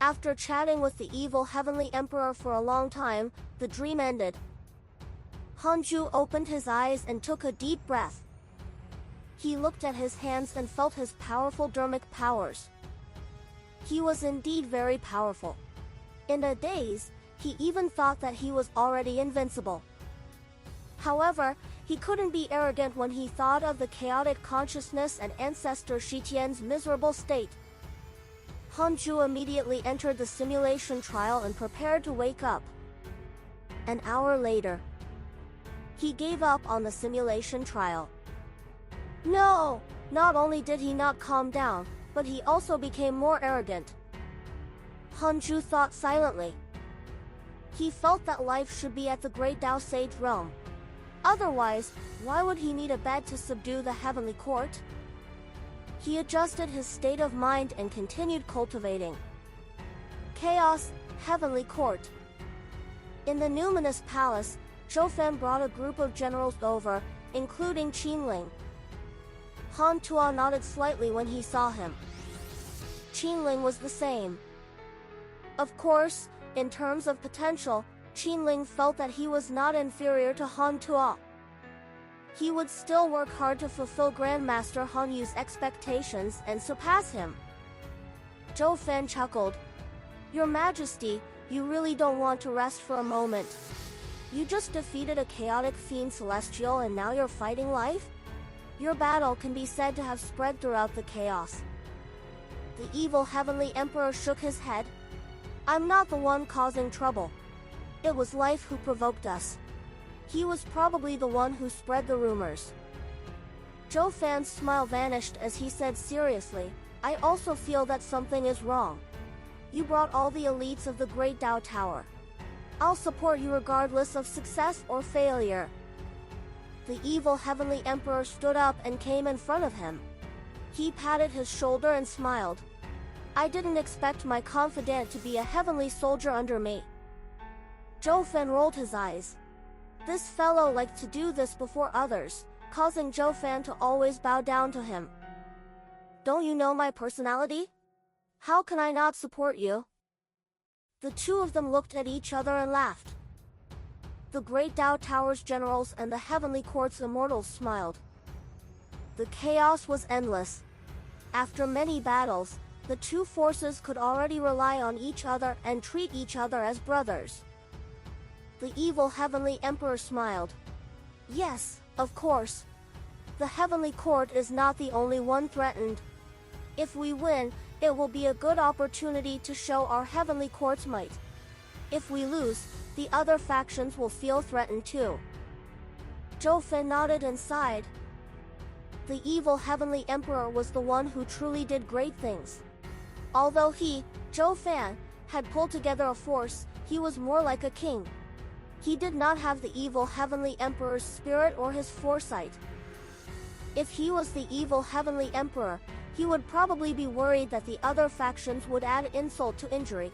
After chatting with the evil heavenly emperor for a long time, the dream ended. Hanju opened his eyes and took a deep breath. He looked at his hands and felt his powerful dermic powers. He was indeed very powerful. In a daze, he even thought that he was already invincible. However, he couldn't be arrogant when he thought of the chaotic consciousness and ancestor Shitian's miserable state. Hanju immediately entered the simulation trial and prepared to wake up. An hour later, he gave up on the simulation trial. No! Not only did he not calm down, but he also became more arrogant. Hanju thought silently. He felt that life should be at the great Tao Sage realm. Otherwise, why would he need a bed to subdue the heavenly court? He adjusted his state of mind and continued cultivating. Chaos, heavenly court. In the numinous palace, Zhou brought a group of generals over, including Qinling. Han Tuo nodded slightly when he saw him. Qinling was the same. Of course, in terms of potential, Qinling felt that he was not inferior to Han Tuo. He would still work hard to fulfill Grandmaster Han Yu's expectations and surpass him. Zhou Fan chuckled. Your Majesty, you really don't want to rest for a moment. You just defeated a chaotic fiend celestial and now you're fighting life? Your battle can be said to have spread throughout the chaos. The evil heavenly emperor shook his head. I'm not the one causing trouble. It was life who provoked us. He was probably the one who spread the rumors. Zhou Fan's smile vanished as he said seriously, I also feel that something is wrong. You brought all the elites of the Great Tao Tower. I'll support you regardless of success or failure. The evil heavenly emperor stood up and came in front of him. He patted his shoulder and smiled. I didn't expect my confidant to be a heavenly soldier under me. Zhou Fan rolled his eyes. This fellow liked to do this before others, causing Zhou Fan to always bow down to him. Don't you know my personality? How can I not support you? The two of them looked at each other and laughed. The Great Tao Tower's generals and the Heavenly Court's immortals smiled. The chaos was endless. After many battles, the two forces could already rely on each other and treat each other as brothers. The evil Heavenly Emperor smiled. Yes, of course. The Heavenly Court is not the only one threatened. If we win, it will be a good opportunity to show our Heavenly Court's might. If we lose, the other factions will feel threatened too. Zhou Fan nodded and sighed. The evil Heavenly Emperor was the one who truly did great things. Although he, Zhou Fan, had pulled together a force, he was more like a king. He did not have the evil Heavenly Emperor's spirit or his foresight. If he was the evil Heavenly Emperor, he would probably be worried that the other factions would add insult to injury.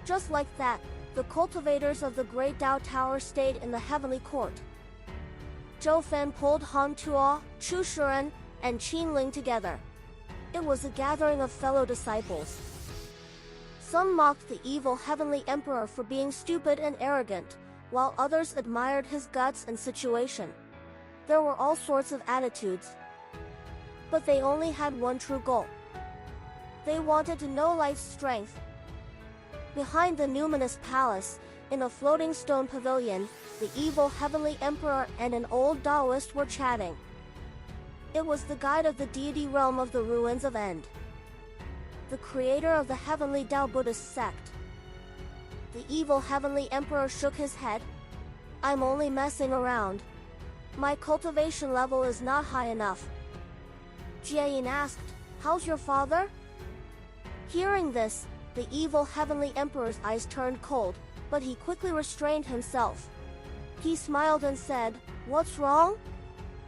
Just like that, the cultivators of the Great Tao Tower stayed in the Heavenly Court. Zhou Fan pulled Han Tuo, Chu Shiren, and Qinling together. It was a gathering of fellow disciples. Some mocked the evil Heavenly Emperor for being stupid and arrogant, while others admired his guts and situation. There were all sorts of attitudes. But they only had one true goal. They wanted to know life's strength. Behind the numinous palace, in a floating stone pavilion, the evil Heavenly Emperor and an old Taoist were chatting. It was the guide of the deity realm of the ruins of End, the creator of the Heavenly Tao Buddhist sect. The evil Heavenly Emperor shook his head. I'm only messing around. My cultivation level is not high enough. Jieyin asked, how's your father? Hearing this, the evil Heavenly Emperor's eyes turned cold, but he quickly restrained himself. He smiled and said, what's wrong?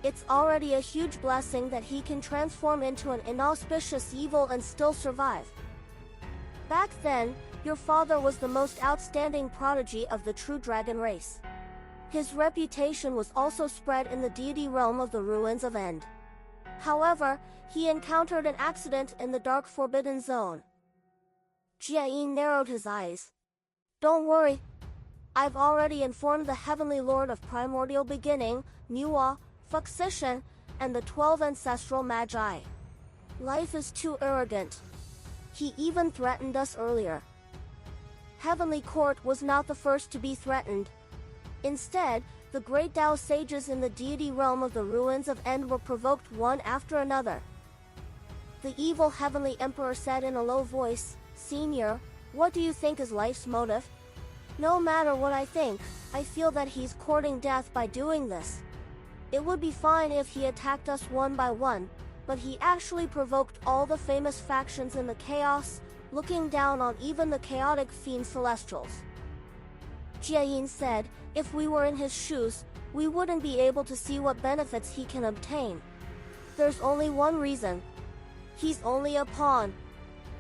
It's already a huge blessing that he can transform into an inauspicious evil and still survive. Back then, your father was the most outstanding prodigy of the true dragon race. His reputation was also spread in the deity realm of the ruins of End. However, he encountered an accident in the dark forbidden zone. Jiayin narrowed his eyes. Don't worry. I've already informed the Heavenly Lord of Primordial Beginning, Nuwa, Fuxishan, and the 12 Ancestral Magi. Life is too arrogant. He even threatened us earlier. Heavenly Court was not the first to be threatened. Instead, the great Tao sages in the deity realm of the ruins of End were provoked one after another. The evil Heavenly Emperor said in a low voice, Senior, what do you think is life's motive? No matter what I think, I feel that he's courting death by doing this. It would be fine if he attacked us one by one, but he actually provoked all the famous factions in the chaos, looking down on even the chaotic fiend celestials. Jiayin said, if we were in his shoes, we wouldn't be able to see what benefits he can obtain. There's only one reason. He's only a pawn.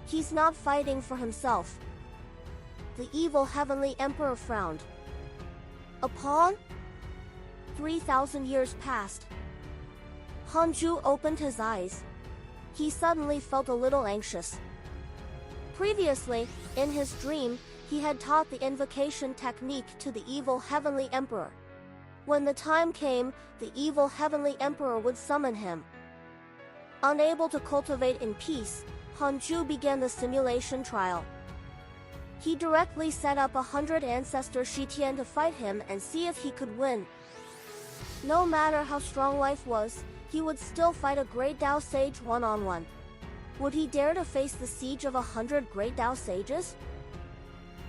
He's not fighting for himself. The evil Heavenly Emperor frowned. A pawn? 3,000 years passed. Hanju opened his eyes. He suddenly felt a little anxious. Previously, in his dream, he had taught the invocation technique to the evil Heavenly Emperor. When the time came, the evil Heavenly Emperor would summon him. Unable to cultivate in peace, Hanju began the simulation trial. He directly set up 100 ancestor Shitian to fight him and see if he could win. No matter how strong life was, he would still fight a great Tao sage one-on-one. Would he dare to face the siege of 100 great Tao sages?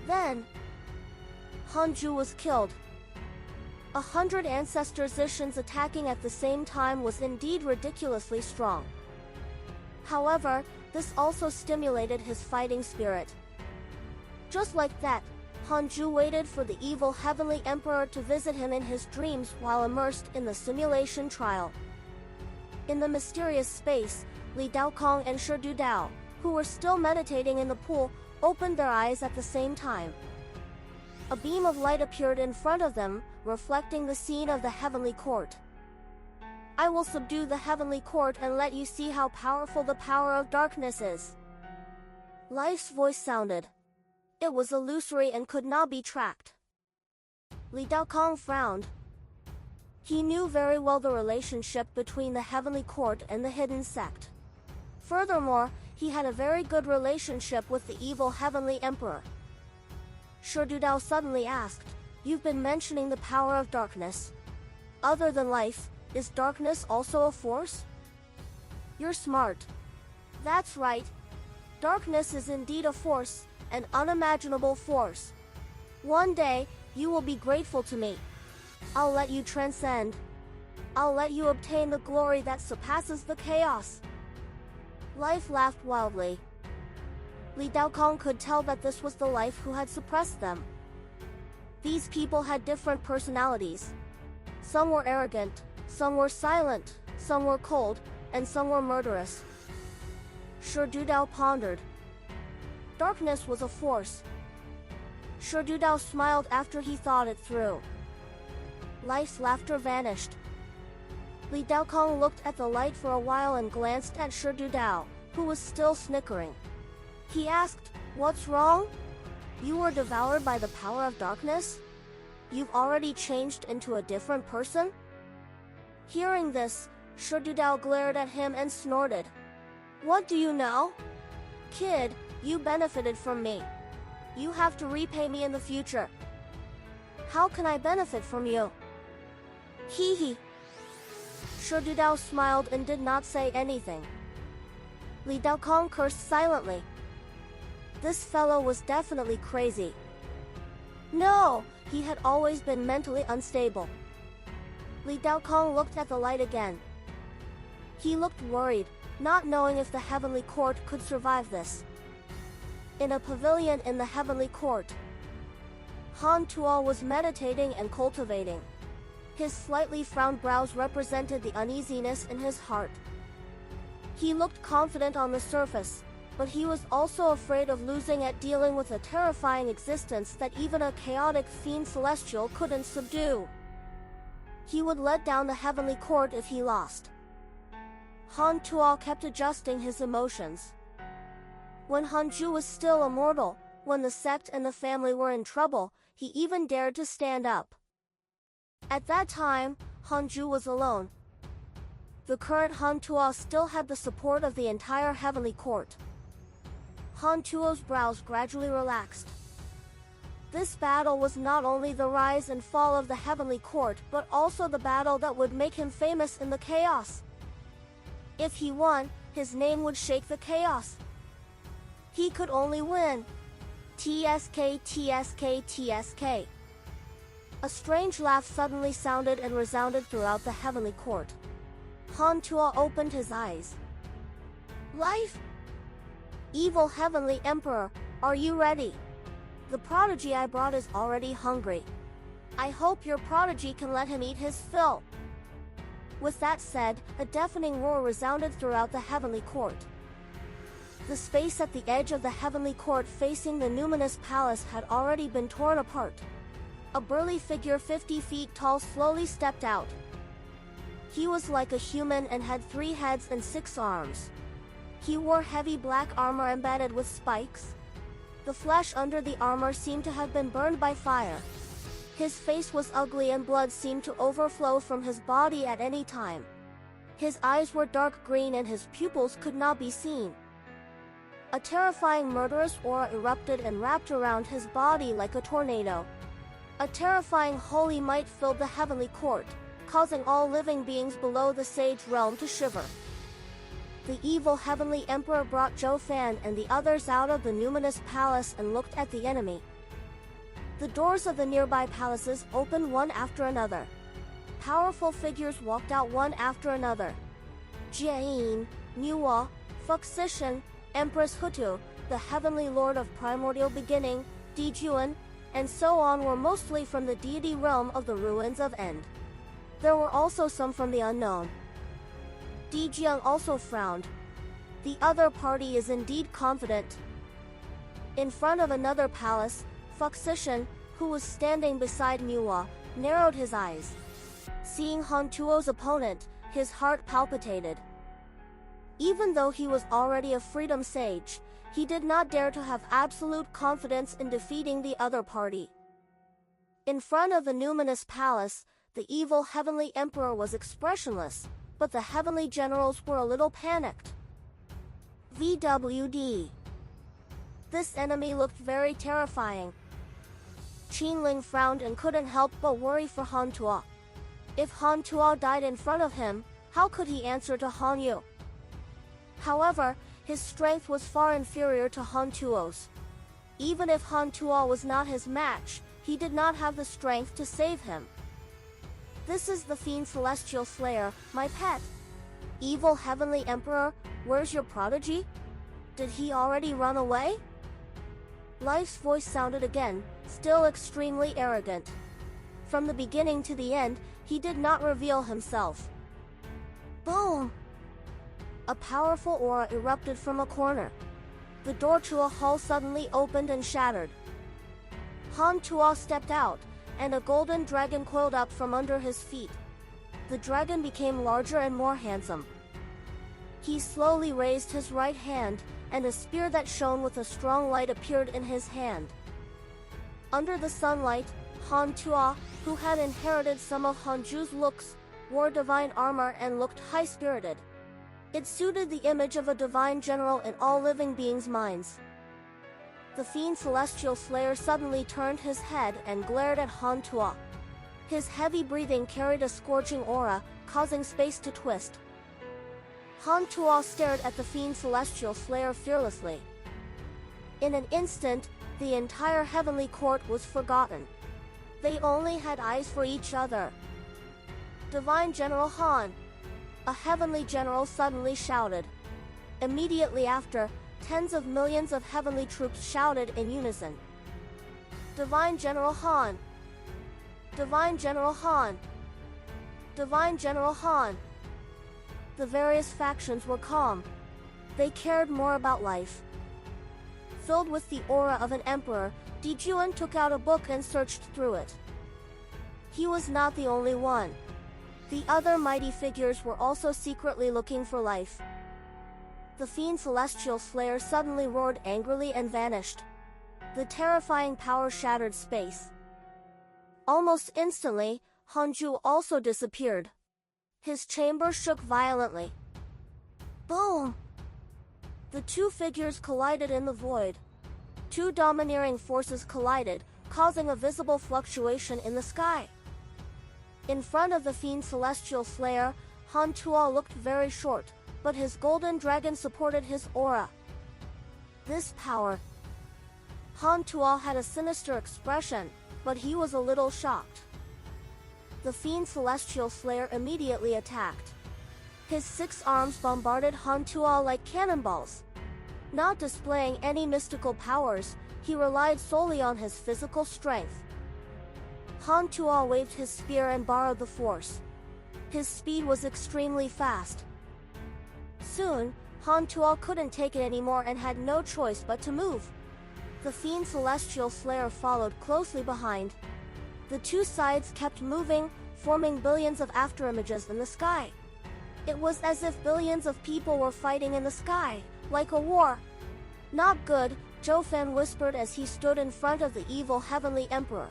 Then, Hanju was killed. 100 ancestor Zishans attacking at the same time was indeed ridiculously strong. However, this also stimulated his fighting spirit. Just like that, Hanju waited for the evil Heavenly Emperor to visit him in his dreams while immersed in the simulation trial. In the mysterious space, Li Daokong and Shi Dudao, who were still meditating in the pool, opened their eyes at the same time. A beam of light appeared in front of them, reflecting the scene of the Heavenly Court. I will subdue the Heavenly Court and let you see how powerful the power of darkness is. Life's voice sounded. It was illusory and could not be tracked. Li Daokong frowned. He knew very well the relationship between the Heavenly Court and the hidden sect. Furthermore, he had a very good relationship with the evil Heavenly Emperor. Shi Dudao suddenly asked, You've been mentioning the power of darkness. Other than life, is darkness also a force? You're smart. That's right. Darkness is indeed a force, an unimaginable force. One day, you will be grateful to me. I'll let you transcend. I'll let you obtain the glory that surpasses the chaos. Life laughed wildly. Li Daokong could tell that this was the life who had suppressed them. These people had different personalities. Some were arrogant, some were silent, some were cold, and some were murderous. Shi Dudao pondered. Darkness was a force. Shi Dudao smiled after he thought it through. Life's laughter vanished. Li Daokong looked at the light for a while and glanced at Shi Dudao, who was still snickering. He asked, What's wrong? You were devoured by the power of darkness? You've already changed into a different person? Hearing this, Shi Dudao glared at him and snorted. What do you know? Kid, you benefited from me. You have to repay me in the future. How can I benefit from you? Hee hee. Shi Dudao smiled and did not say anything. Li Daokong cursed silently. This fellow was definitely crazy. No, he had always been mentally unstable. Li Daokong looked at the light again. He looked worried, not knowing if the Heavenly Court could survive this. In a pavilion in the Heavenly Court, Han Tuo was meditating and cultivating. His slightly frowned brows represented the uneasiness in his heart. He looked confident on the surface, but he was also afraid of losing at dealing with a terrifying existence that even a chaotic fiend celestial couldn't subdue. He would let down the Heavenly Court if he lost. Han Tuo kept adjusting his emotions. When Hanju was still immortal, when the sect and the family were in trouble, he even dared to stand up. At that time, Hanju was alone. The current Hantuo still had the support of the entire heavenly court. Hantuo's brows gradually relaxed. This battle was not only the rise and fall of the heavenly court, but also the battle that would make him famous in the chaos. If he won, his name would shake the chaos. He could only win. TSK, TSK, TSK. A strange laugh suddenly sounded and resounded throughout the heavenly court. Hantuo opened his eyes. Life? Evil heavenly emperor, are you ready? The prodigy I brought is already hungry. I hope your prodigy can let him eat his fill. With that said, a deafening roar resounded throughout the heavenly court. The space at the edge of the heavenly court facing the numinous palace had already been torn apart. A burly figure 50 feet tall slowly stepped out. He was like a human and had 3 heads and 6 arms. He wore heavy black armor embedded with spikes. The flesh under the armor seemed to have been burned by fire. His face was ugly and blood seemed to overflow from his body at any time. His eyes were dark green and his pupils could not be seen. A terrifying murderous aura erupted and wrapped around his body like a tornado. A terrifying holy might filled the heavenly court, causing all living beings below the sage realm to shiver. The evil heavenly emperor brought Zhou Fan and the others out of the numinous palace and looked at the enemy. The doors of the nearby palaces opened one after another. Powerful figures walked out one after another. Jiayin, Nuwa, Fuxishan, Empress Hutu, the heavenly lord of primordial beginning, Dijuan, and so on were mostly from the deity realm of the ruins of End. There were also some from the unknown. Dijiang also frowned. The other party is indeed confident. In front of another palace, Fuxishan, who was standing beside Nuwa, narrowed his eyes. Seeing Hantuo's opponent, his heart palpitated. Even though he was already a freedom sage, he did not dare to have absolute confidence in defeating the other party. In front of the numinous palace, the evil heavenly emperor was expressionless, but the heavenly generals were a little panicked. VWD. This enemy looked very terrifying. Qinling frowned and couldn't help but worry for Hantuo. If Hantuo died in front of him, how could he answer to Hanyu? However, his strength was far inferior to Hantuo's. Even if Hantuo was not his match, he did not have the strength to save him. This is the Fiend Celestial Slayer, my pet. Evil Heavenly Emperor, where's your prodigy? Did he already run away? Life's voice sounded again, still extremely arrogant. From the beginning to the end, he did not reveal himself. Boom! A powerful aura erupted from a corner. The door to a hall suddenly opened and shattered. Hantuo stepped out, and a golden dragon coiled up from under his feet. The dragon became larger and more handsome. He slowly raised his right hand, and a spear that shone with a strong light appeared in his hand. Under the sunlight, Hantuo, who had inherited some of Hanju's looks, wore divine armor and looked high-spirited. It suited the image of a divine general in all living beings' minds. The Fiend Celestial Slayer suddenly turned his head and glared at Hantuo. His heavy breathing carried a scorching aura, causing space to twist. Hantuo stared at the Fiend Celestial Slayer fearlessly. In an instant, the entire heavenly court was forgotten. They only had eyes for each other. Divine General Han! A heavenly general suddenly shouted. Immediately after, tens of millions of heavenly troops shouted in unison. Divine General Han! Divine General Han! Divine General Han! The various factions were calm. They cared more about life. Filled with the aura of an emperor, Dijuan took out a book and searched through it. He was not the only one. The other mighty figures were also secretly looking for life. The fiend Celestial Slayer suddenly roared angrily and vanished. The terrifying power shattered space. Almost instantly, Hanju also disappeared. His chamber shook violently. Boom! The two figures collided in the void. Two domineering forces collided, causing a visible fluctuation in the sky. In front of the fiend Celestial Slayer, Han Tuo looked very short, but his golden dragon supported his aura. This power. Han Tuo had a sinister expression, but he was a little shocked. The fiend Celestial Slayer immediately attacked. His 6 arms bombarded Han Tuo like cannonballs. Not displaying any mystical powers, he relied solely on his physical strength. Han Tuo waved his spear and borrowed the force. His speed was extremely fast. Soon, Han Tuo couldn't take it anymore and had no choice but to move. The fiend Celestial Slayer followed closely behind. The two sides kept moving, forming billions of afterimages in the sky. It was as if billions of people were fighting in the sky, like a war. Not good, Zhou Fan whispered as he stood in front of the evil Heavenly Emperor.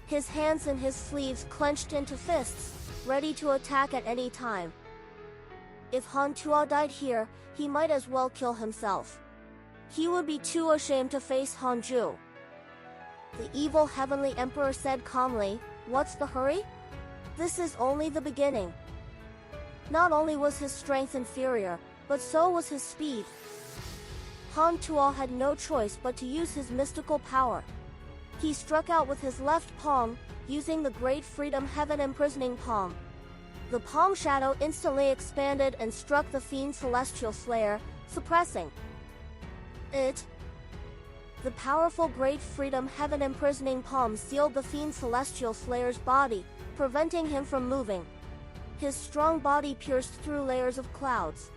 His hands in his sleeves clenched into fists, ready to attack at any time. If Han Tuo died here, he might as well kill himself. He would be too ashamed to face Hanju. The evil Heavenly Emperor said calmly, "What's the hurry? This is only the beginning." Not only was his strength inferior, but so was his speed. Han Tuo had no choice but to use his mystical power. He struck out with his left palm, using the Great Freedom Heaven Imprisoning Palm. The palm shadow instantly expanded and struck the fiend Celestial Slayer, suppressing it. The powerful Great Freedom Heaven Imprisoning Palm sealed the fiend Celestial Slayer's body, preventing him from moving. His strong body pierced through layers of clouds.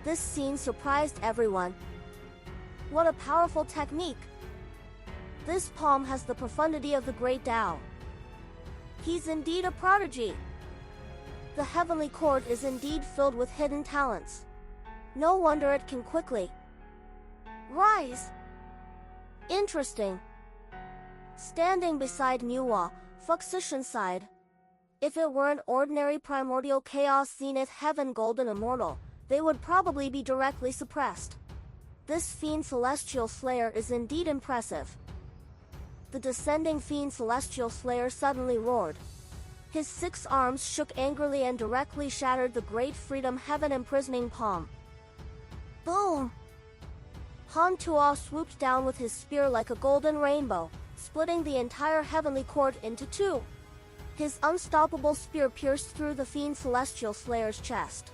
This scene surprised everyone. What a powerful technique! This palm has the profundity of the Great Tao. He's indeed a prodigy. The heavenly court is indeed filled with hidden talents. No wonder it can quickly rise. Interesting. Standing beside Muwa, Fuxishan sighed. If it were an ordinary primordial chaos zenith heaven golden immortal, they would probably be directly suppressed. This fiend Celestial Slayer is indeed impressive. The descending fiend Celestial Slayer suddenly roared. His 6 arms shook angrily and directly shattered the Great Freedom Heaven Imprisoning Palm. Boom! Han Tuo swooped down with his spear like a golden rainbow, splitting the entire heavenly court into 2. His unstoppable spear pierced through the fiend Celestial Slayer's chest.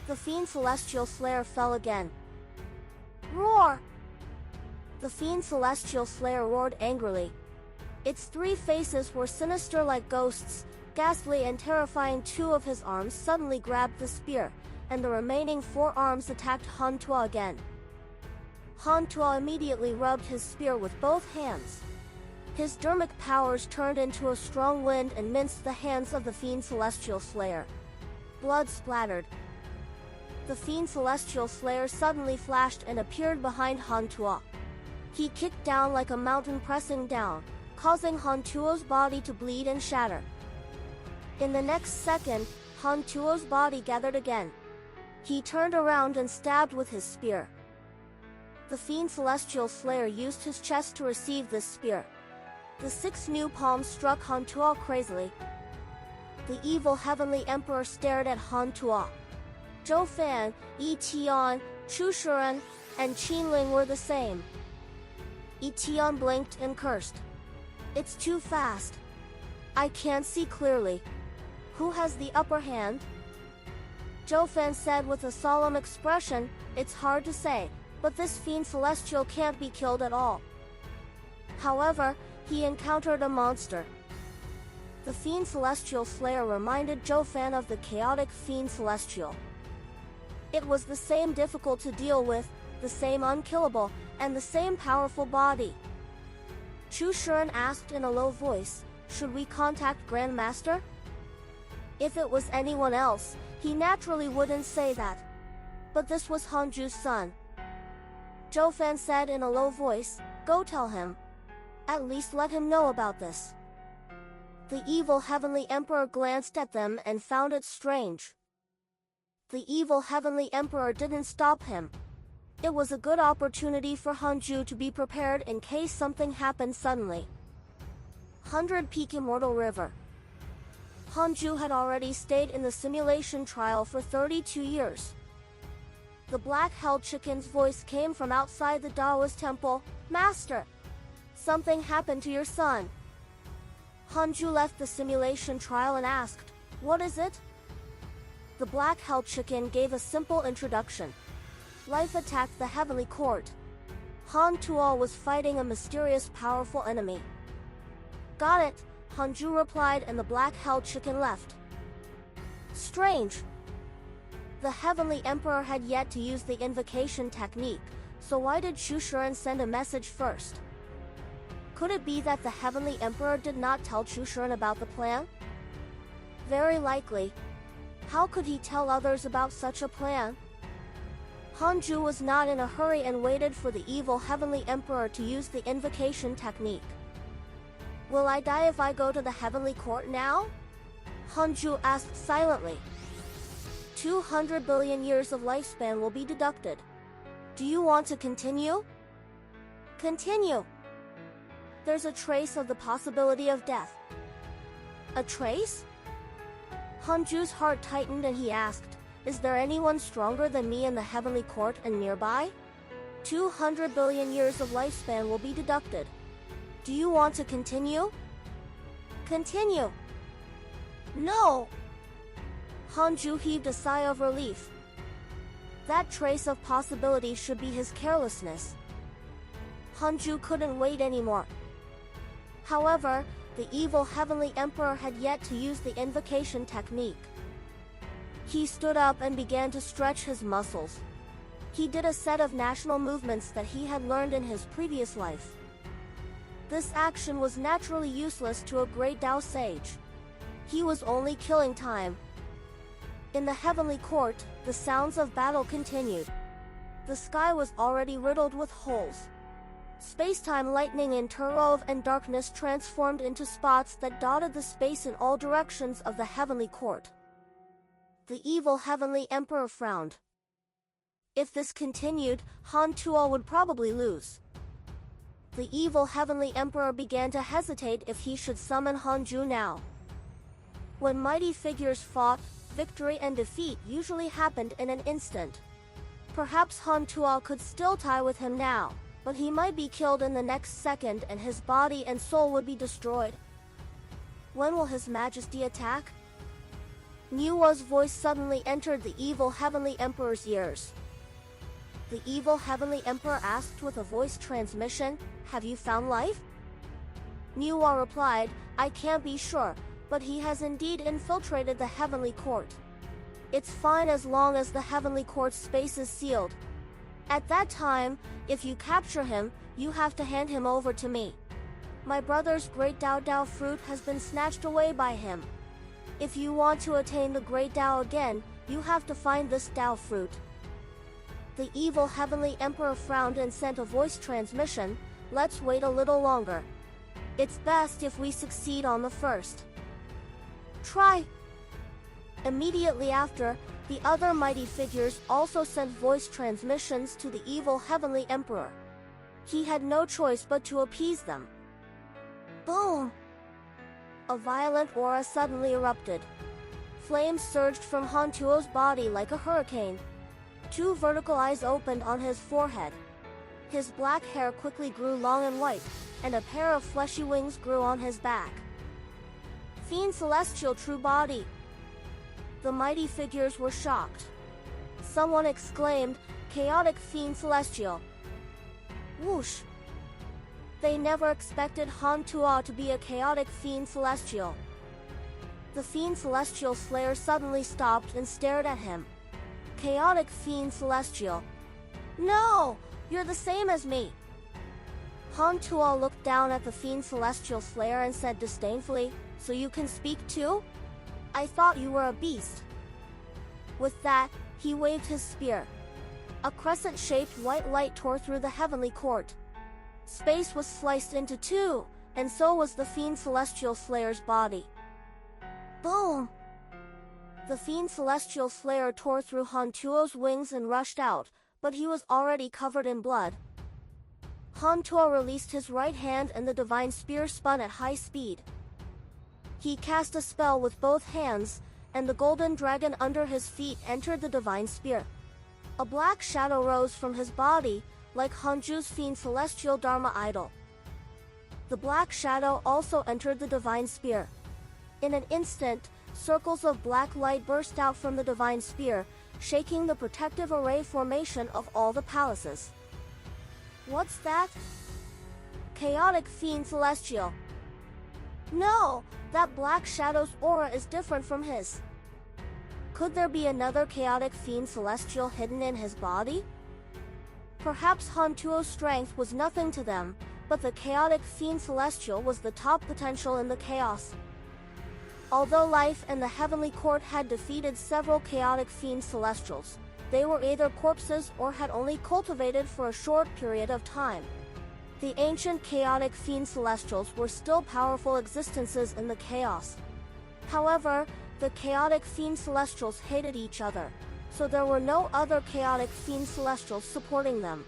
The fiend Celestial Slayer fell again. Roar! The fiend Celestial Slayer roared angrily. Its 3 faces were sinister like ghosts, ghastly and terrifying. 2 of his arms suddenly grabbed the spear, and the remaining 4 arms attacked Han Tuo again. Han Tuo immediately rubbed his spear with both hands. His dermic powers turned into a strong wind and minced the hands of the fiend Celestial Slayer. Blood splattered. The fiend Celestial Slayer suddenly flashed and appeared behind Han Tuo. He kicked down like a mountain pressing down, causing Han Tuo's body to bleed and shatter. In the next second, Han Tuo's body gathered again. He turned around and stabbed with his spear. The fiend Celestial Slayer used his chest to receive this spear. The 6 new palms struck Han Tuo crazily. The evil Heavenly Emperor stared at Han Tuo. Zhou Fan, Yi Tian, Chu Shuren, and Qin Ling were the same. Yi Tian blinked and cursed. It's too fast. I can't see clearly. Who has the upper hand? Zhou Fan said with a solemn expression, "It's hard to say, but this fiend celestial can't be killed at all." However, he encountered a monster. The fiend Celestial Slayer reminded Zhou Fan of the chaotic fiend Celestial. It was the same difficult to deal with, the same unkillable, and the same powerful body. Chu Shuren asked in a low voice, "Should we contact Grandmaster?" If it was anyone else, he naturally wouldn't say that. But this was Hanju's son. Zhou Fan said in a low voice, "Go tell him. At least let him know about this." The evil Heavenly Emperor glanced at them and found it strange. The evil Heavenly Emperor didn't stop him. It was a good opportunity for Hanju to be prepared in case something happened suddenly. 100 Peak Immortal River. Hanju had already stayed in the simulation trial for 32 years. The black-held chicken's voice came from outside the Daoist temple. "Master, something happened to your son." Hanju left the simulation trial and asked, "What is it?" The black-held chicken gave a simple introduction. Life attacked the heavenly court. Han Tuo was fighting a mysterious powerful enemy. "Got it," Hanju replied, and the black-held chicken left. Strange. The heavenly emperor had yet to use the invocation technique, so why did Chushuren send a message first? Could it be that the heavenly emperor did not tell Chushuren about the plan? Very likely. How could he tell others about such a plan? Hanju was not in a hurry and waited for the evil heavenly emperor to use the invocation technique. "Will I die if I go to the heavenly court now?" Hanju asked silently. 200 billion years of lifespan will be deducted. Do you want to continue? Continue. There's a trace of the possibility of death. A trace? Hanju's heart tightened and he asked, "Is there anyone stronger than me in the heavenly court and nearby? 200 billion years of lifespan will be deducted. Do you want to continue?" Continue. No! Hanju heaved a sigh of relief. That trace of possibility should be his carelessness. Hanju couldn't wait anymore. However, the evil heavenly emperor had yet to use the invocation technique. He stood up and began to stretch his muscles. He did a set of national movements that he had learned in his previous life. This action was naturally useless to a great Tao sage. He was only killing time. In the heavenly court, the sounds of battle continued. The sky was already riddled with holes. Space-time lightning in Turov and darkness transformed into spots that dotted the space in all directions of the heavenly court. The evil heavenly emperor frowned. If this continued, Han Tuo would probably lose. The evil heavenly emperor began to hesitate if he should summon Hanju now. When mighty figures fought, victory and defeat usually happened in an instant. Perhaps Han Tuo could still tie with him now, but he might be killed in the next second and his body and soul would be destroyed. When will His Majesty attack? Niuo's voice suddenly entered the evil heavenly emperor's ears. The evil heavenly emperor asked with a voice transmission, "Have you found life?" Niuo replied, "I can't be sure, but he has indeed infiltrated the heavenly court. It's fine as long as the heavenly court's space is sealed. At that time, if you capture him, you have to hand him over to me. My brother's great Dao fruit has been snatched away by him. If you want to attain the great Dao again, you have to find this Dao fruit." The evil heavenly emperor frowned and sent a voice transmission, "Let's wait a little longer. It's best if we succeed on the first. Try." Immediately after, the other mighty figures also sent voice transmissions to the evil heavenly emperor. He had no choice but to appease them. Boom! A violent aura suddenly erupted. Flames surged from Han Tuo's body like a hurricane. 2 vertical eyes opened on his forehead. His black hair quickly grew long and white, and a pair of fleshy wings grew on his back. Fiend Celestial True Body! The mighty figures were shocked. Someone exclaimed, "Chaotic Fiend Celestial!" Whoosh! They never expected Han Tuo to be a chaotic Fiend Celestial. The Fiend Celestial Slayer suddenly stopped and stared at him. "Chaotic Fiend Celestial. No! You're the same as me!" Han Tuo looked down at the Fiend Celestial Slayer and said disdainfully, "So you can speak too? I thought you were a beast." With that, he waved his spear. A crescent-shaped white light tore through the heavenly court. Space was sliced into two, and so was the Fiend Celestial Slayer's body. Boom! The Fiend Celestial Slayer tore through Han Tuo's wings and rushed out, but he was already covered in blood. Han Tuo released his right hand and the divine spear spun at high speed. He cast a spell with both hands, and the golden dragon under his feet entered the divine spear. A black shadow rose from his body, like Hanju's Fiend Celestial Dharma idol. The black shadow also entered the divine spear. In an instant, circles of black light burst out from the divine spear, shaking the protective array formation of all the palaces. What's that? Chaotic Fiend Celestial. No, that black shadow's aura is different from his. Could there be another chaotic Fiend Celestial hidden in his body? Perhaps Han Tuo's strength was nothing to them, but the chaotic Fiend Celestial was the top potential in the chaos. Although life and the heavenly court had defeated several chaotic Fiend Celestials, they were either corpses or had only cultivated for a short period of time. The ancient chaotic Fiend Celestials were still powerful existences in the chaos. However, the chaotic Fiend Celestials hated each other, so there were no other chaotic Fiend Celestials supporting them.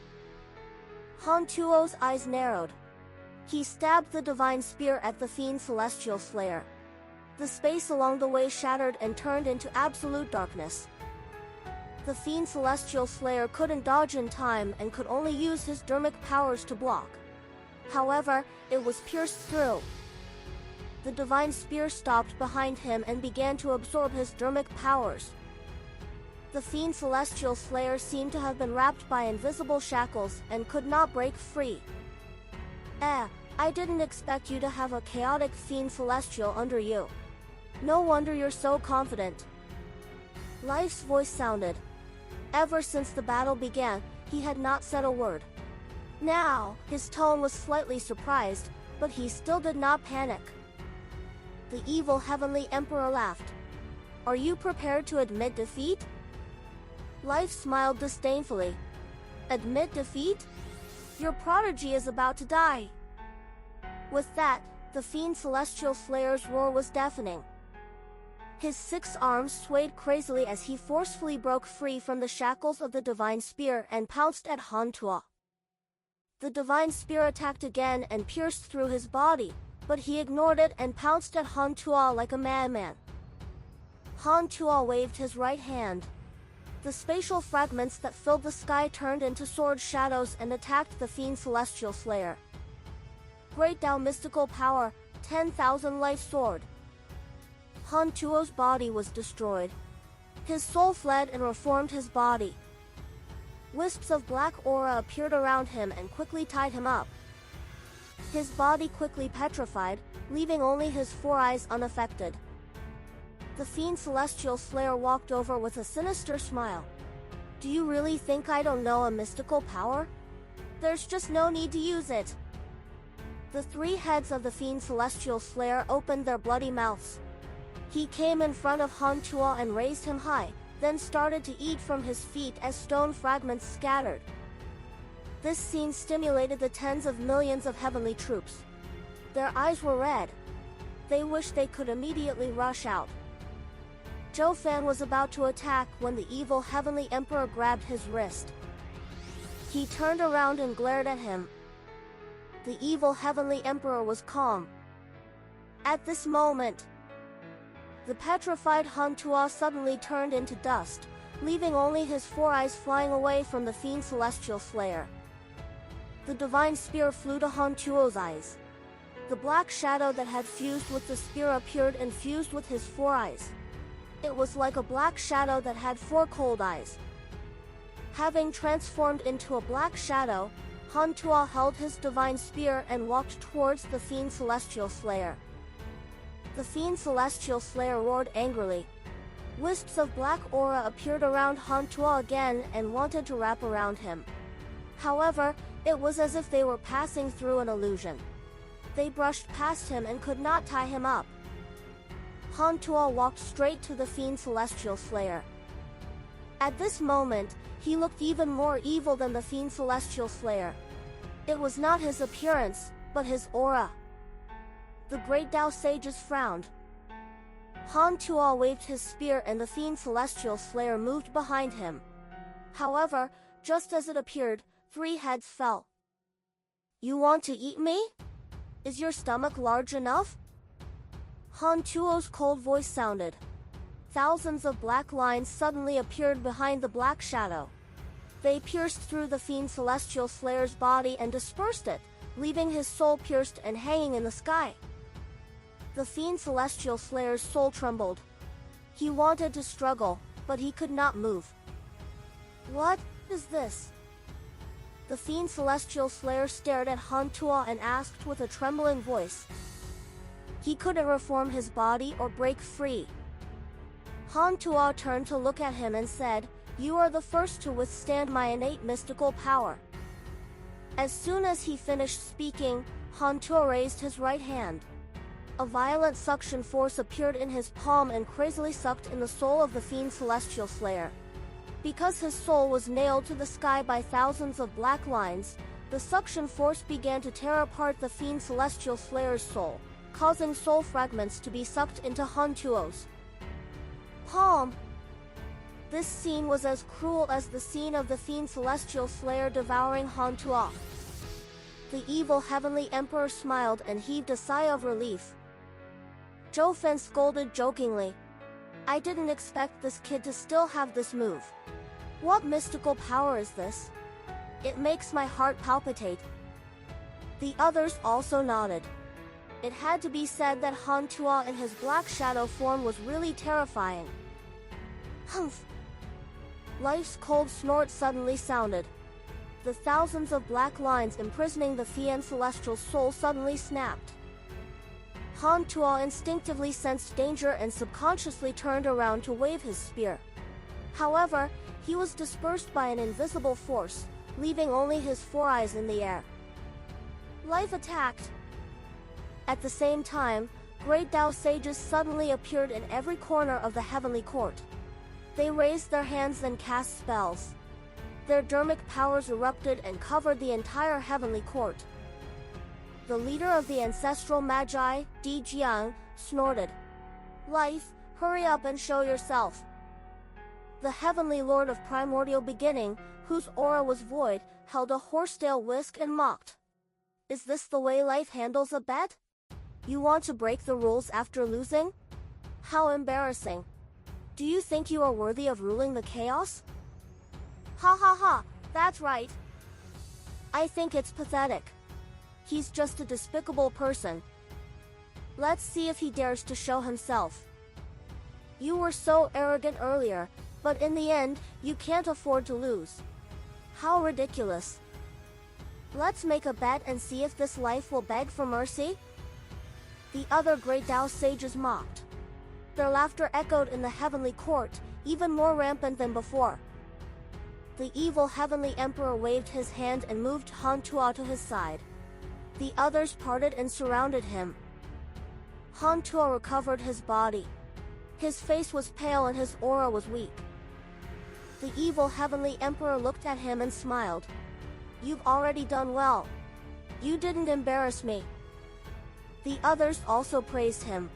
Han Tuo's eyes narrowed. He stabbed the divine spear at the Fiend Celestial Slayer. The space along the way shattered and turned into absolute darkness. The Fiend Celestial Slayer couldn't dodge in time and could only use his dermic powers to block. However, it was pierced through. The divine spear stopped behind him and began to absorb his dermic powers. The Fiend Celestial Slayer seemed to have been wrapped by invisible shackles and could not break free. I didn't expect you to have a chaotic Fiend Celestial under you. No wonder you're so confident. Life's voice sounded. Ever since the battle began, he had not said a word. Now, his tone was slightly surprised, but he still did not panic. The evil Heavenly Emperor laughed. Are you prepared to admit defeat? Life smiled disdainfully. Admit defeat? Your prodigy is about to die. With that, the Fiend Celestial Slayer's roar was deafening. His 6 arms swayed crazily as he forcefully broke free from the shackles of the divine spear and pounced at Han Tuo. The divine spear attacked again and pierced through his body, but he ignored it and pounced at Han Tuo like a madman. Han Tuo waved his right hand. The spatial fragments that filled the sky turned into sword shadows and attacked the Fiend Celestial Slayer. Great Tao Mystical Power, 10,000 Life Sword. Han Tuo's body was destroyed. His soul fled and reformed his body. Wisps of black aura appeared around him and quickly tied him up. His body quickly petrified, leaving only his 4 eyes unaffected. The Fiend Celestial Slayer walked over with a sinister smile. Do you really think I don't know a mystical power? There's just no need to use it. The 3 heads of the Fiend Celestial Slayer opened their bloody mouths. He came in front of Han Tuo and raised him high, then started to eat from his feet as stone fragments scattered. This scene stimulated the tens of millions of heavenly troops. Their eyes were red. They wished they could immediately rush out. Zhou Fan was about to attack when the evil Heavenly Emperor grabbed his wrist. He turned around and glared at him. The evil Heavenly Emperor was calm. At this moment, the petrified Han Tuo suddenly turned into dust, leaving only his 4 eyes flying away from the Fiend Celestial Slayer. The divine spear flew to Han Tuo's eyes. The black shadow that had fused with the spear appeared and fused with his 4 eyes. It was like a black shadow that had 4 cold eyes. Having transformed into a black shadow, Han Tuo held his divine spear and walked towards the Fiend Celestial Slayer. The Fiend Celestial Slayer roared angrily. Wisps of black aura appeared around Han Tuo again and wanted to wrap around him. However, it was as if they were passing through an illusion. They brushed past him and could not tie him up. Han Tuo walked straight to the Fiend Celestial Slayer. At this moment, He looked even more evil than the fiend Celestial Slayer. It was not his appearance, but his aura. The great Tao sages frowned. Han Tuo waved his spear and the fiend Celestial Slayer moved behind him. However, just as it appeared, 3 heads fell. You want to eat me? Is your stomach large enough? Han Tuo's cold voice sounded. Thousands of black lines suddenly appeared behind the black shadow. They pierced through the fiend Celestial Slayer's body and dispersed it, leaving his soul pierced and hanging in the sky. The fiend Celestial Slayer's soul trembled. He wanted to struggle, but he could not move. What is this? The fiend Celestial Slayer stared at Han Tuo and asked with a trembling voice. He couldn't reform his body or break free. Han Tuo turned to look at him and said, "You are the first to withstand my innate mystical power." As soon as he finished speaking, Han Tuo raised his right hand. A violent suction force appeared in his palm and crazily sucked in the soul of the fiend Celestial Slayer. Because his soul was nailed to the sky by thousands of black lines, the suction force began to tear apart the fiend Celestial Slayer's soul, causing soul fragments to be sucked into Han Tuo's palm. This scene was as cruel as the scene of the fiend Celestial Slayer devouring Han Tuo. The evil heavenly emperor smiled and heaved a sigh of relief. Zhou Fen scolded jokingly. I didn't expect this kid to still have this move. What mystical power is this? It makes my heart palpitate. The others also nodded. It had to be said that Han Tuo in his black shadow form was really terrifying. Humph! Life's cold snort suddenly sounded. The thousands of black lines imprisoning the fiend Celestial soul suddenly snapped. Han Tuo instinctively sensed danger and subconsciously turned around to wave his spear. However, he was dispersed by an invisible force, leaving only his 4 eyes in the air. Life attacked. At the same time, great Tao sages suddenly appeared in every corner of the heavenly court. They raised their hands and cast spells. Their dermic powers erupted and covered the entire heavenly court. The leader of the ancestral magi, Di Jiang, snorted. Life, hurry up and show yourself. The heavenly lord of primordial beginning, whose aura was void, held a horsetail whisk and mocked. Is this the way life handles a bet? You want to break the rules after losing? How embarrassing. Do you think you are worthy of ruling the chaos? Ha ha ha, that's right. I think it's pathetic. He's just a despicable person. Let's see if he dares to show himself. You were so arrogant earlier, but in the end, you can't afford to lose. How ridiculous. Let's make a bet and see if this life will beg for mercy? The other great Tao sages mocked. Their laughter echoed in the heavenly court, even more rampant than before. The evil heavenly emperor waved his hand and moved Han Tuo to his side. The others parted and surrounded him. Han Tuo recovered his body. His face was pale and his aura was weak. The evil heavenly emperor looked at him and smiled. You've already done well. You didn't embarrass me. The others also praised him.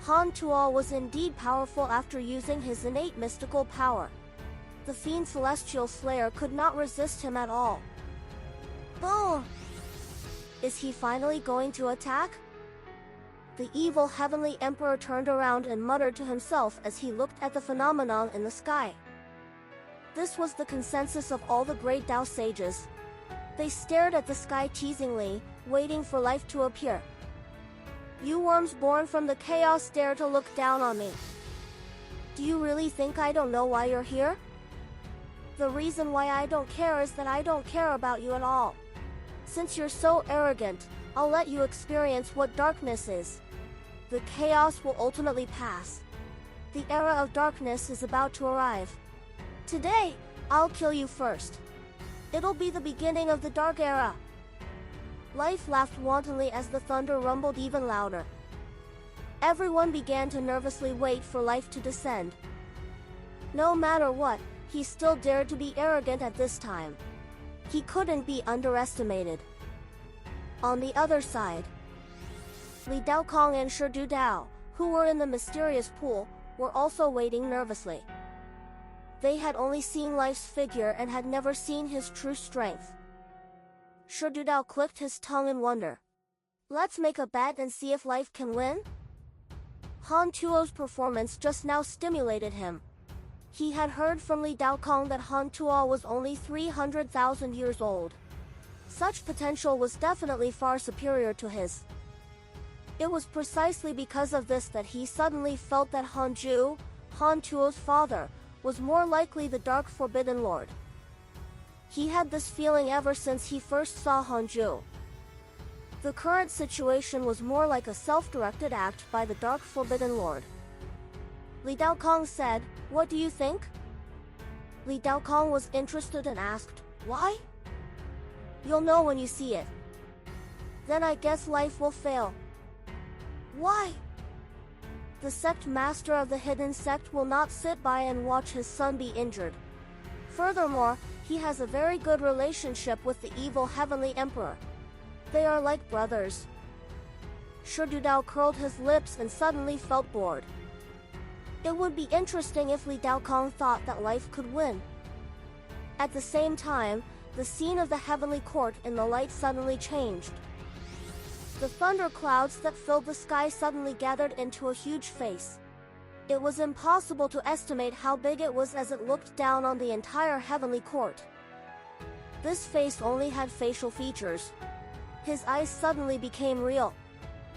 Han Tuo was indeed powerful after using his innate mystical power. The fiend Celestial Slayer could not resist him at all. Boom! Is he finally going to attack? The evil heavenly emperor turned around and muttered to himself as he looked at the phenomenon in the sky. This was the consensus of all the great Tao sages. They stared at the sky teasingly, waiting for life to appear. You worms born from the chaos dare to look down on me. Do you really think I don't know why you're here? The reason why I don't care is that I don't care about you at all. Since you're so arrogant, I'll let you experience what darkness is. The chaos will ultimately pass. The era of darkness is about to arrive. Today, I'll kill you first. It'll be the beginning of the dark era. Life laughed wantonly as the thunder rumbled even louder. Everyone began to nervously wait for life to descend. No matter what, he still dared to be arrogant at this time. He couldn't be underestimated. On the other side, Li Daokong and Shi Dudao, who were in the mysterious pool, were also waiting nervously. They had only seen Life's figure and had never seen his true strength. Shi Dudao clicked his tongue in wonder. Let's make a bet and see if Life can win? Han Tuo's performance just now stimulated him. He had heard from Li Daokong that Han Tuo was only 300,000 years old. Such potential was definitely far superior to his. It was precisely because of this that he suddenly felt that Han Tuo's father, was more likely the Dark Forbidden Lord. He had this feeling ever since he first saw Hanju. The current situation was more like a self-directed act by the Dark Forbidden Lord. Li Daokong said, "What do you think?" Li Daokong was interested and asked, "Why?" "You'll know when you see it." "Then I guess Life will fail." "Why?" "The sect master of the hidden sect will not sit by and watch his son be injured. Furthermore, he has a very good relationship with the evil Heavenly Emperor. They are like brothers." Shi Dudao curled his lips and suddenly felt bored. It would be interesting if Li Daokong thought that Life could win. At the same time, the scene of the heavenly court in the light suddenly changed. The thunder clouds that filled the sky suddenly gathered into a huge face. It was impossible to estimate how big it was as it looked down on the entire heavenly court. This face only had facial features. His eyes suddenly became real.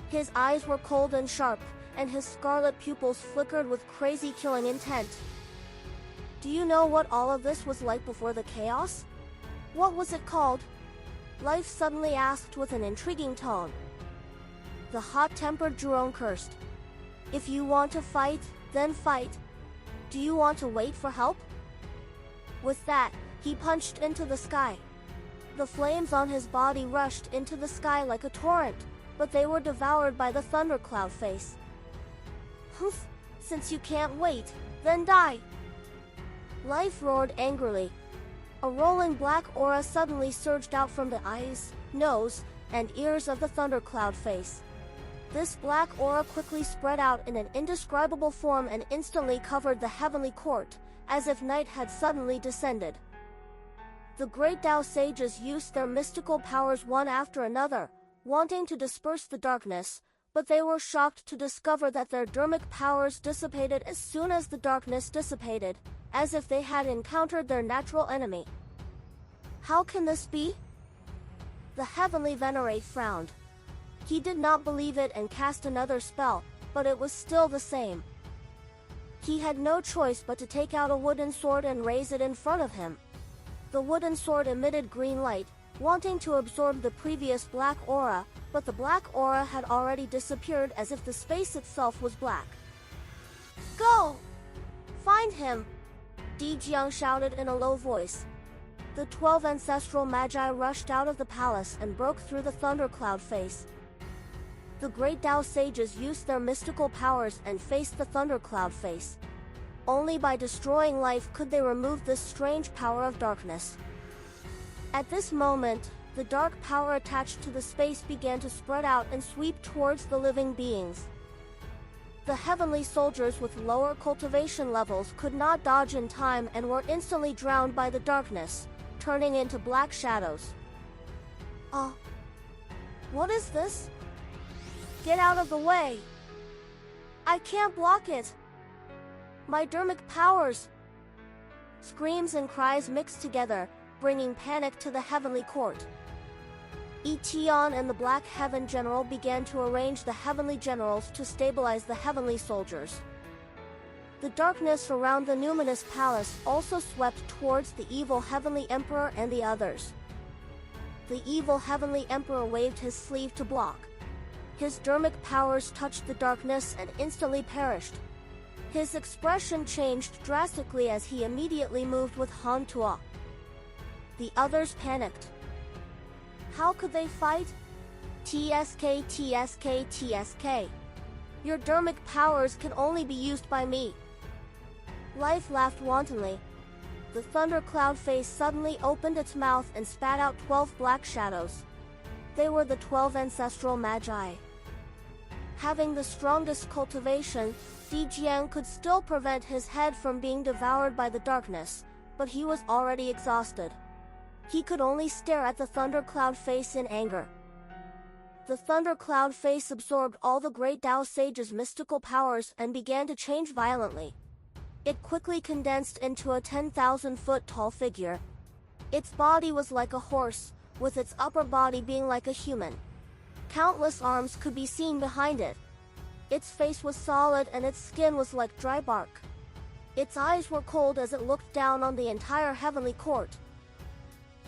His eyes were cold and sharp, and his scarlet pupils flickered with crazy killing intent. "Do you know what all of this was like before the chaos?" "What was it called?" Life suddenly asked with an intriguing tone. The hot-tempered Zhurong cursed. "If you want to fight, then fight. Do you want to wait for help?" With that, he punched into the sky. The flames on his body rushed into the sky like a torrent, but they were devoured by the thundercloud face. "Humph! Since you can't wait, then die!" Life roared angrily. A rolling black aura suddenly surged out from the eyes, nose, and ears of the thundercloud face. This black aura quickly spread out in an indescribable form and instantly covered the heavenly court, as if night had suddenly descended. The great Tao sages used their mystical powers one after another, wanting to disperse the darkness, but they were shocked to discover that their dermic powers dissipated as soon as the darkness dissipated, as if they had encountered their natural enemy. How can this be? The heavenly venerate frowned. He did not believe it and cast another spell, but it was still the same. He had no choice but to take out a wooden sword and raise it in front of him. The wooden sword emitted green light, wanting to absorb the previous black aura, but the black aura had already disappeared as if the space itself was black. "Go! Find him!" Di Jiang shouted in a low voice. The 12 ancestral magi rushed out of the palace and broke through the thundercloud face. The great Tao sages used their mystical powers and faced the thundercloud face. Only by destroying life could they remove this strange power of darkness. At this moment, the dark power attached to the space began to spread out and sweep towards the living beings. The heavenly soldiers with lower cultivation levels could not dodge in time and were instantly drowned by the darkness, turning into black shadows. What is this? Get out of the way! I can't block it! My dermic powers! Screams and cries mixed together, bringing panic to the heavenly court. Etion and the Black Heaven General began to arrange the heavenly generals to stabilize the heavenly soldiers. The darkness around the numinous palace also swept towards the evil heavenly emperor and the others. The evil heavenly emperor waved his sleeve to block. His dermic powers touched the darkness and instantly perished. His expression changed drastically as he immediately moved with Han Tuo. The others panicked. How could they fight? TSK, TSK, TSK. Your dermic powers can only be used by me. Life laughed wantonly. the thundercloud face suddenly opened its mouth and spat out 12 black shadows. They were the 12 ancestral magi. Having the strongest cultivation, Di Jiang could still prevent his head from being devoured by the darkness, but he was already exhausted. He could only stare at the thundercloud face in anger. The thundercloud face absorbed all the great Tao sage's mystical powers and began to change violently. It quickly condensed into a 10,000-foot tall figure. Its body was like a horse, with its upper body being like a human. Countless arms could be seen behind it. Its face was solid and its skin was like dry bark. Its eyes were cold as it looked down on the entire heavenly court.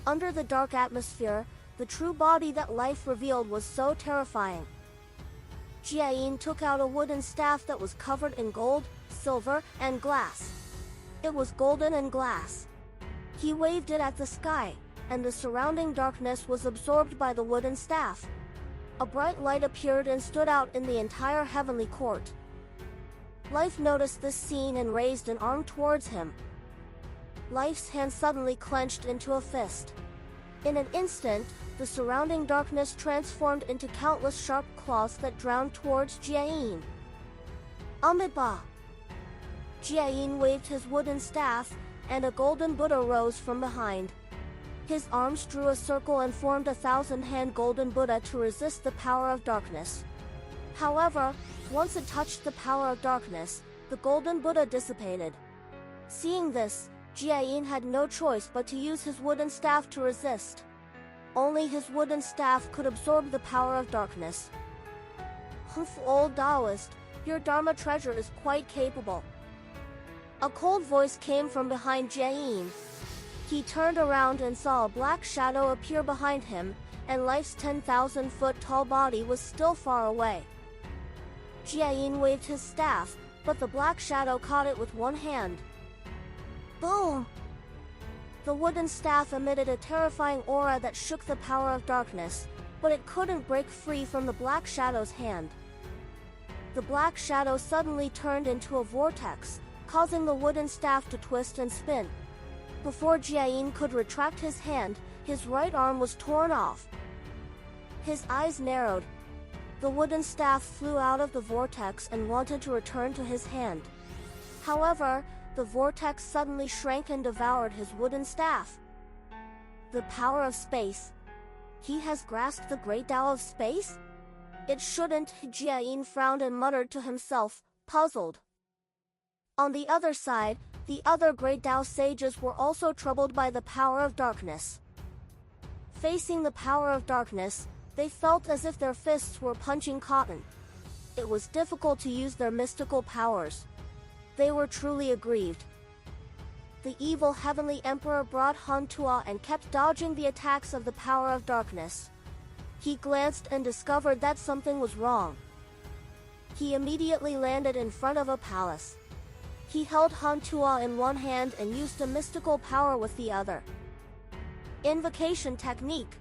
Under the dark atmosphere, the true body that life revealed was so terrifying. Jiayin took out a wooden staff that was covered in gold, silver, and glass. It was golden and glass. He waved it at the sky, and the surrounding darkness was absorbed by the wooden staff. A bright light appeared and stood out in the entire heavenly court. Life noticed this scene and raised an arm towards him. Life's hand suddenly clenched into a fist. In an instant, the surrounding darkness transformed into countless sharp claws that drowned towards Jiayin. Amitabha! Jiayin waved his wooden staff, and a golden Buddha rose from behind. His arms drew a circle and formed a 1,000-hand golden Buddha to resist the power of darkness. However, once it touched the power of darkness, the golden Buddha dissipated. Seeing this, Jiayin had no choice but to use his wooden staff to resist. Only his wooden staff could absorb the power of darkness. Humph, old Taoist, your Dharma treasure is quite capable. A cold voice came from behind Jiayin. He turned around and saw a black shadow appear behind him, and Life's 10,000-foot tall body was still far away. Jiayin waved his staff, but the black shadow caught it with one hand. Boom! The wooden staff emitted a terrifying aura that shook the power of darkness, but it couldn't break free from the black shadow's hand. The black shadow suddenly turned into a vortex, causing the wooden staff to twist and spin. Before Jiayin could retract his hand, his right arm was torn off. His eyes narrowed. The wooden staff flew out of the vortex and wanted to return to his hand. However, the vortex suddenly shrank and devoured his wooden staff. The power of space. He has grasped the great Tao of space? It shouldn't, Jiayin frowned and muttered to himself, puzzled. On the other side, the other great Tao sages were also troubled by the power of darkness. Facing the power of darkness, they felt as if their fists were punching cotton. It was difficult to use their mystical powers. They were truly aggrieved. The evil heavenly emperor brought Han Tua and kept dodging the attacks of the power of darkness. He glanced and discovered that something was wrong. He immediately landed in front of a palace. He held Han Tua in one hand and used a mystical power with the other. Invocation technique.